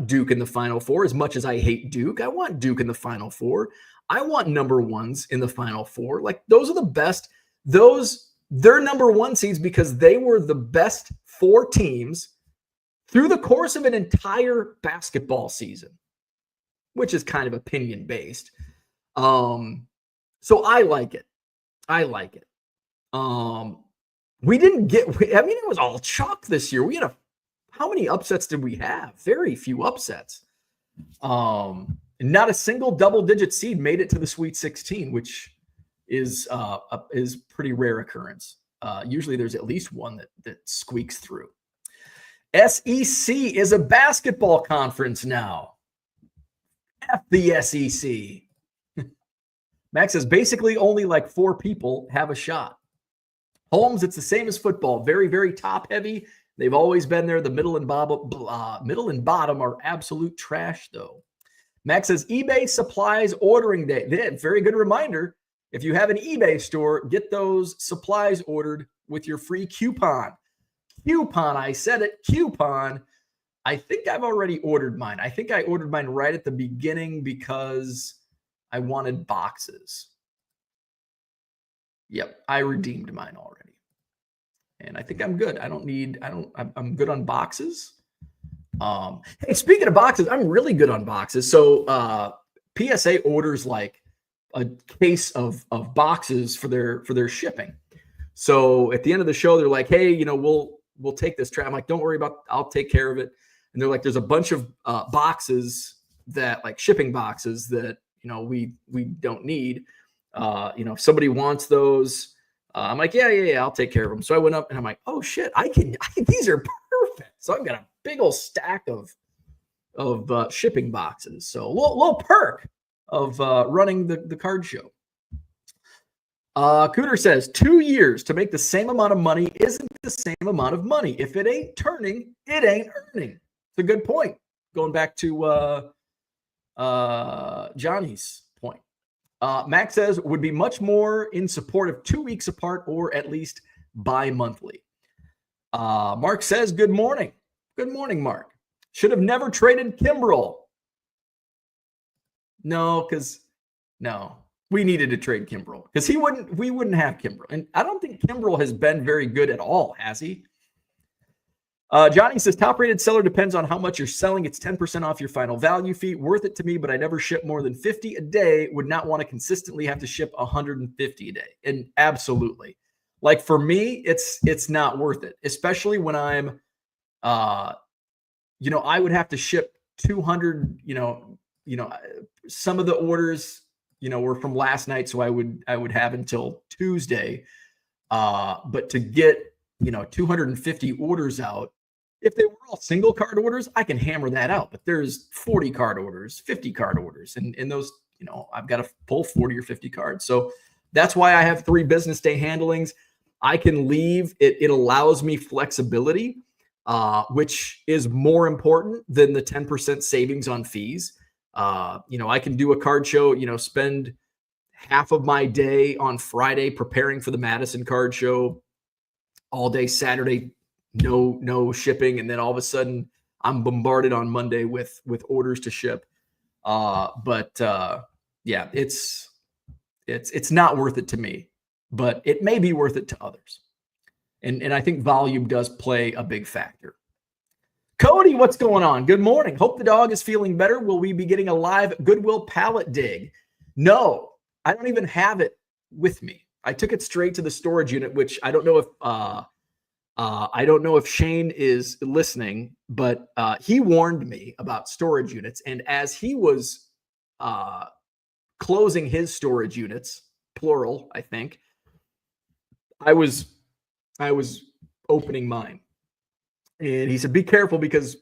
Speaker 1: Duke in the Final Four as much as I hate Duke. I want Duke in the Final Four. I want number ones in the Final Four. Like, those are the best. They're number one seeds because they were the best four teams through the course of an entire basketball season, which is kind of opinion based. So I like it. We didn't get, it was all chalk this year. How many upsets did we have? Very few upsets. Not a single double-digit seed made it to the Sweet 16, which is pretty rare occurrence. Usually there's at least one that squeaks through. SEC is a basketball conference now. F the SEC. Max says basically only like 4 people have a shot. Holmes, it's the same as football. Very, very top heavy. They've always been there. The middle and bottom are absolute trash, though. Max says eBay supplies ordering day. Very good reminder. If you have an eBay store, get those supplies ordered with your free coupon. Coupon, I said it, coupon. I think I've already ordered mine. I think I ordered mine right at the beginning because I wanted boxes. Yep, I redeemed mine already. And I think I'm good. I'm good on boxes. Hey, speaking of boxes, I'm really good on boxes. So PSA orders like a case of boxes for their shipping. So at the end of the show, they're like, hey, we'll take this tray. I'm like, don't worry about it. I'll take care of it. And they're like, there's a bunch of boxes that like shipping boxes that, we don't need. If somebody wants those, I'm like, yeah, I'll take care of them. So I went up and I'm like, oh shit, these are perfect. So I've got a big old stack of shipping boxes. So a little perk of running the card show. Cooter says 2 years to make the same amount of money isn't the same amount of money. If it ain't turning, it ain't earning. It's a good point. Going back to Johnny's point. Max says would be much more in support of 2 weeks apart or at least bi-monthly. Mark says good morning. Good morning, Mark. Should have never traded Kimbrel. No. We needed to trade Kimbrel because we wouldn't have Kimbrel. And I don't think Kimbrel has been very good at all, has he? Johnny says top-rated seller depends on how much you're selling. It's 10% off your final value fee. Worth it to me, but I never ship more than 50 a day. Would not want to consistently have to ship 150 a day. And absolutely. Like for me, it's not worth it, especially when I'm, I would have to ship 200, some of the orders, were from last night. So I would have until Tuesday. But to get, 250 orders out, if they were all single card orders, I can hammer that out. But there's 40 card orders, 50 card orders. And in those, I've got to pull 40 or 50 cards. So that's why I have 3 business day handlings. I can leave. It allows me flexibility, which is more important than the 10% savings on fees. I can do a card show, spend half of my day on Friday preparing for the Madison card show, all day Saturday, no shipping, and then all of a sudden I'm bombarded on Monday with orders to ship. Yeah, it's not worth it to me, but it may be worth it to others. And I think volume does play a big factor. Cody, what's going on? Good morning. Hope the dog is feeling better. Will we be getting a live Goodwill pallet dig? No, I don't even have it with me. I took it straight to the storage unit, which I don't know if Shane is listening, but he warned me about storage units. And as he was closing his storage units, plural, I think, I was opening mine. And he said, be careful, because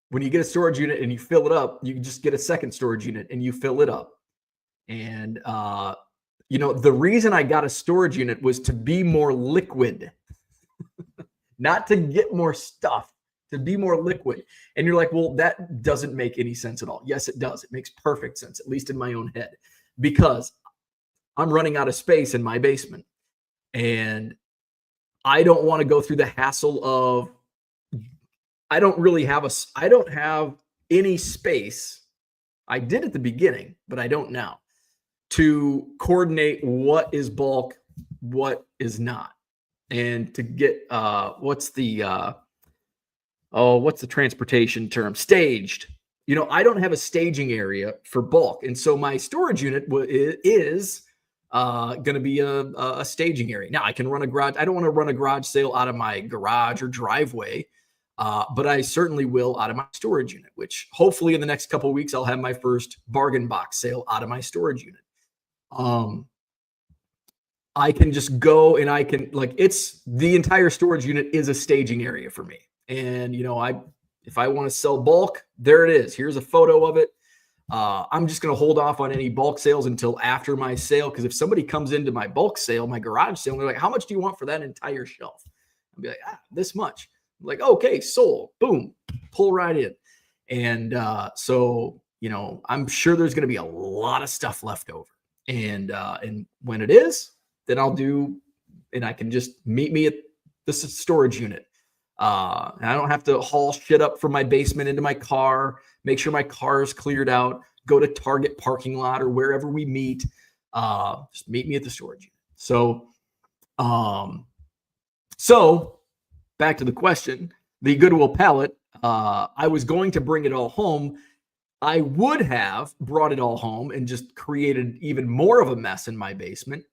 Speaker 1: when you get a storage unit and you fill it up, you just get a second storage unit and you fill it up. And, the reason I got a storage unit was to be more liquid, not to get more stuff, to be more liquid. And you're like, well, that doesn't make any sense at all. Yes, it does. It makes perfect sense, at least in my own head, because I'm running out of space in my basement. And I don't want to go through the hassle of, I don't have any space. I did at the beginning, but I don't now, to coordinate what is bulk, what is not. And to get, what's the transportation term? Staged. I don't have a staging area for bulk. And so my storage unit is going to be a staging area. Now I can run a garage. I don't want to run a garage sale out of my garage or driveway. But I certainly will out of my storage unit, which hopefully in the next couple of weeks, I'll have my first bargain box sale out of my storage unit. I can just go and it's the entire storage unit is a staging area for me. And, if I want to sell bulk, there it is. Here's a photo of it. I'm just going to hold off on any bulk sales until after my sale. Because if somebody comes into my bulk sale, my garage sale, and they're like, how much do you want for that entire shelf? I'll be like, this much. Like, okay, sold, boom, pull right in. And so, I'm sure there's going to be a lot of stuff left over. And when it is, then I can just meet me at the storage unit. And I don't have to haul shit up from my basement into my car, make sure my car is cleared out, go to Target parking lot or wherever we meet. Just meet me at the storage unit. So back to the question, the Goodwill pallet, I was going to bring it all home. I would have brought it all home and just created even more of a mess in my basement.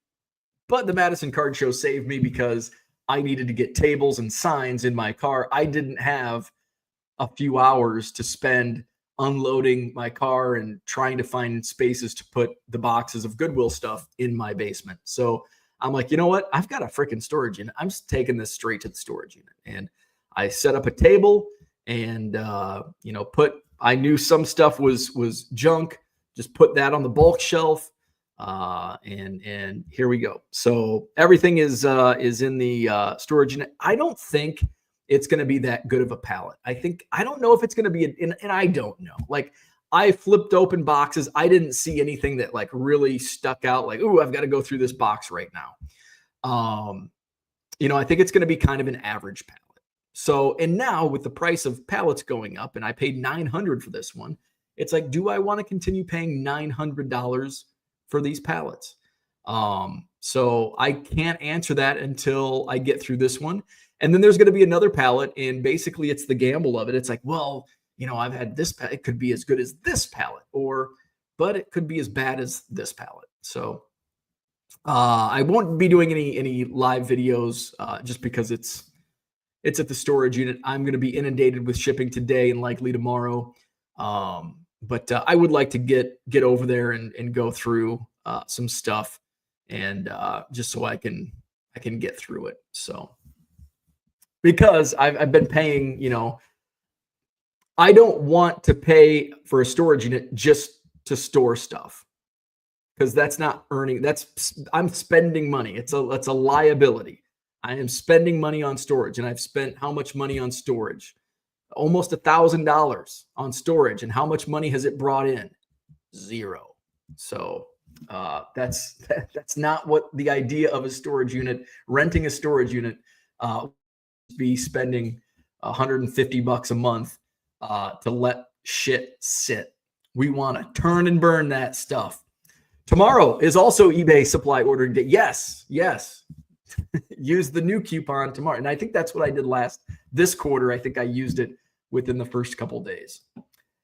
Speaker 1: But the Madison Card Show saved me because I needed to get tables and signs in my car. I didn't have a few hours to spend unloading my car and trying to find spaces to put the boxes of Goodwill stuff in my basement. So I'm like, you know what? I've got a freaking storage unit. I'm just taking this straight to the storage unit. And I set up a table and, I knew some stuff was junk, just put that on the bulk shelf. And here we go. So everything is in the storage unit. I don't think it's going to be that good of a pallet. I don't know if it's going to be, and I don't know. Like, I flipped open boxes. I didn't see anything that really stuck out. Like, ooh, I've got to go through this box right now. I think it's going to be kind of an average pallet. So, and now with the price of pallets going up, and I paid $900 for this one, it's like, do I want to continue paying $900 for these pallets? So I can't answer that until I get through this one. And then there's going to be another pallet, and basically it's the gamble of it. It's like, well, I've had this, it could be as good as this pallet, but it could be as bad as this pallet. So I won't be doing any live videos just because it's at the storage unit. I'm going to be inundated with shipping today and likely tomorrow. But I would like to get over there and go through some stuff, and just so I can get through it. So, because I've been paying, I don't want to pay for a storage unit just to store stuff, because that's not earning. I'm spending money. It's a liability. I am spending money on storage, and I've spent how much money on storage? almost $1,000 on storage. And how much money has it brought in? Zero. So that's not what the idea of a storage unit, renting a storage unit, be spending $150 a month to let shit sit. We want to turn and burn that stuff. Tomorrow is also eBay supply ordering day. Yes. Use the new coupon tomorrow. And I think that's what I did this quarter. I think I used it within the first couple days.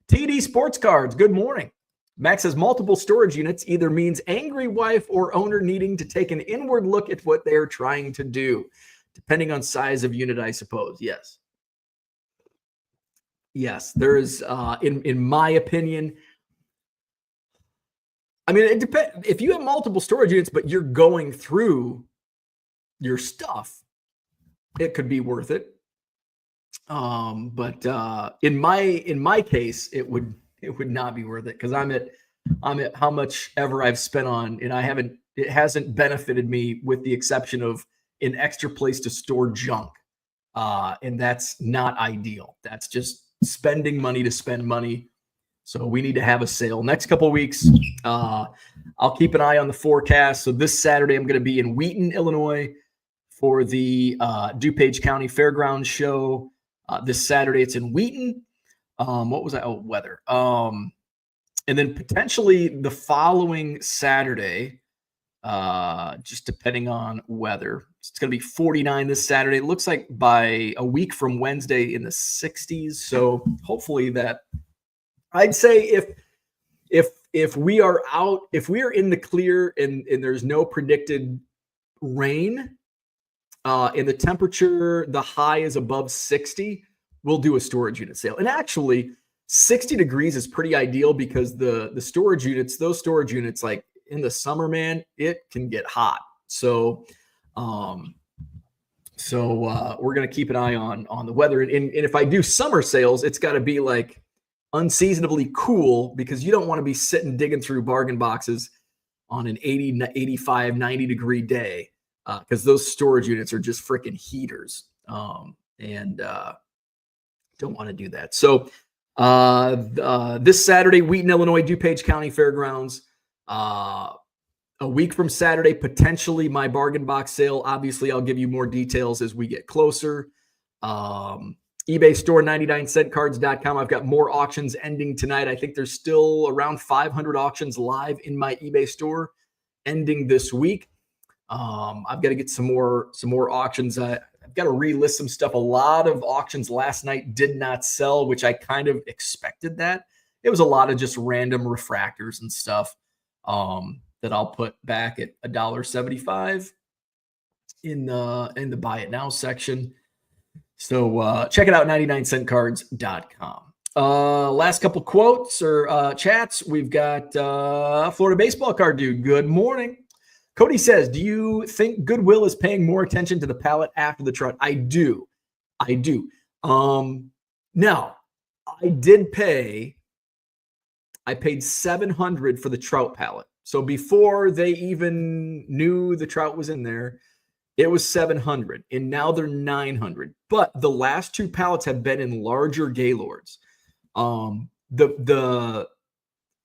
Speaker 1: TD Sports Cards, good morning. Max says multiple storage units either means angry wife or owner needing to take an inward look at what they're trying to do, depending on size of unit, I suppose. Yes, there is, in my opinion, I mean, it depends. If you have multiple storage units, but you're going through your stuff, it could be worth it. But in my case, it would not be worth it because I'm at how much ever I've spent on, and it hasn't benefited me with the exception of an extra place to store junk. And that's not ideal. That's just spending money to spend money. So we need to have a sale next couple of weeks. I'll keep an eye on the forecast. So this Saturday, I'm going to be in Wheaton, Illinois for the DuPage County Fairgrounds show. This Saturday, it's in Wheaton. What was that? Oh, weather. And then potentially the following Saturday, just depending on weather, it's going to be 49 this Saturday. It looks like by a week from Wednesday in the 60s. So hopefully that, I'd say if we are out, if we are in the clear and there's no predicted rain, and the temperature, the high is above 60, we'll do a storage unit sale. And actually 60 degrees is pretty ideal because the storage units, those storage units, like in the summer, man, it can get hot. So we're going to keep an eye on the weather. And if I do summer sales, it's got to be like unseasonably cool because you don't want to be sitting digging through bargain boxes on an 80, 85, 90 degree day. Because those storage units are just freaking heaters, and don't want to do that. So this Saturday, Wheaton, Illinois, DuPage County Fairgrounds. A week from Saturday, potentially my bargain box sale. Obviously, I'll give you more details as we get closer. eBay store, 99centcards.com. I've got more auctions ending tonight. I think there's still around 500 auctions live in my eBay store ending this week. I've got to get some more auctions. I've got to relist some stuff. A lot of auctions last night did not sell, which I kind of expected that. It was a lot of just random refractors and stuff that I'll put back at $1.75 in the buy it now section. So check it out, 99centcards.com. Last couple quotes or chats. We've got Florida baseball card dude. Good morning. Cody says, do you think Goodwill is paying more attention to the pallet after the trout? I do. Now, I paid $700 for the trout pallet. So before they even knew the trout was in there, it was $700, and now they're $900. But the last two pallets have been in larger Gaylords. The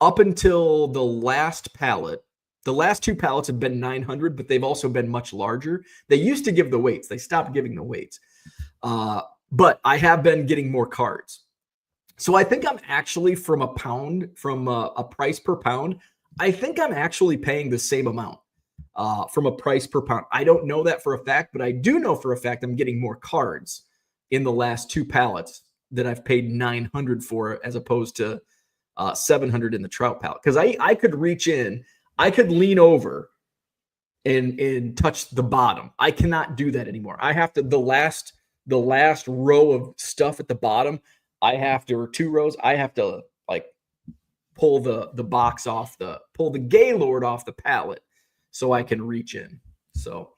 Speaker 1: up until the last pallet, the last two pallets have been $900, but they've also been much larger. They used to give the weights. They stopped giving the weights. But I have been getting more cards. So I think I'm actually from a price per pound, I think I'm actually paying the same amount from a price per pound. I don't know that for a fact, but I do know for a fact I'm getting more cards in the last two pallets that I've paid $900 for as opposed to $700 in the trout pallet. Because I could reach in, I could lean over and touch the bottom. I cannot do that anymore. I have to, the last row of stuff at the bottom, or two rows, I have to like pull the box off pull the Gaylord off the pallet so I can reach in. So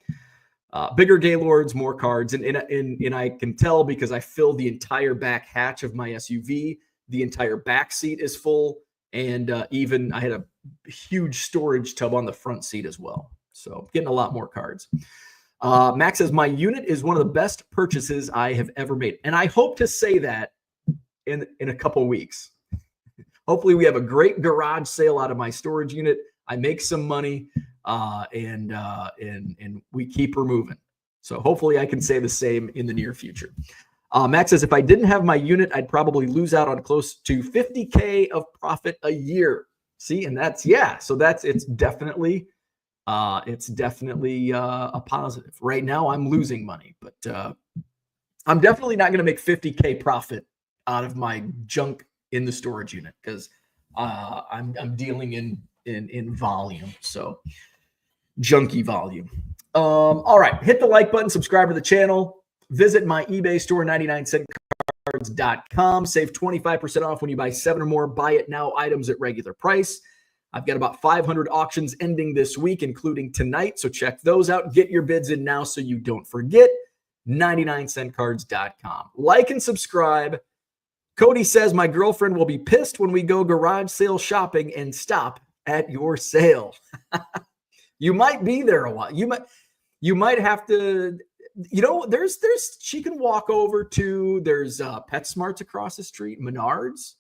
Speaker 1: bigger Gaylords, more cards. And I can tell because I filled the entire back hatch of my SUV. The entire back seat is full. And even I had a huge storage tub on the front seat as well. So getting a lot more cards. Max says, my unit is one of the best purchases I have ever made. And I hope to say that in a couple weeks. Hopefully we have a great garage sale out of my storage unit. I make some money, and we keep her moving. So hopefully I can say the same in the near future. Max says, if I didn't have my unit, I'd probably lose out on close to 50K of profit a year. See, and that's, yeah. So it's definitely a positive. Right now I'm losing money, but I'm definitely not going to make 50K profit out of my junk in the storage unit, because I'm dealing in volume. So junky volume. All right. Hit the like button, subscribe to the channel, visit my eBay store, 99centcards.com. Save 25% off when you buy 7 or more. Buy it now items at regular price. I've got about 500 auctions ending this week, including tonight. So check those out. Get your bids in now so you don't forget. 99centcards.com. Like and subscribe. Cody says, my girlfriend will be pissed when we go garage sale shopping and stop at your sale. You might be there a while. You might have to, there's she can walk over to, there's PetSmarts across the street, Menards.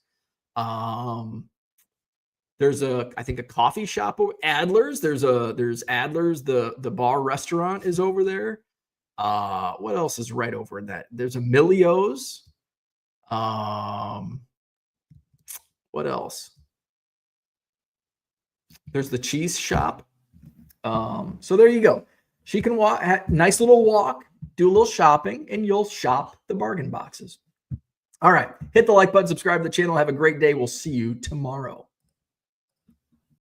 Speaker 1: There's I think a coffee shop, Adler's. There's Adler's, the bar restaurant is over there. What else is right over in that? There's a Milio's. What else? There's the cheese shop. So there you go. She can walk, nice little walk, do a little shopping, and you'll shop the bargain boxes. All right. Hit the like button, subscribe to the channel. Have a great day. We'll see you tomorrow.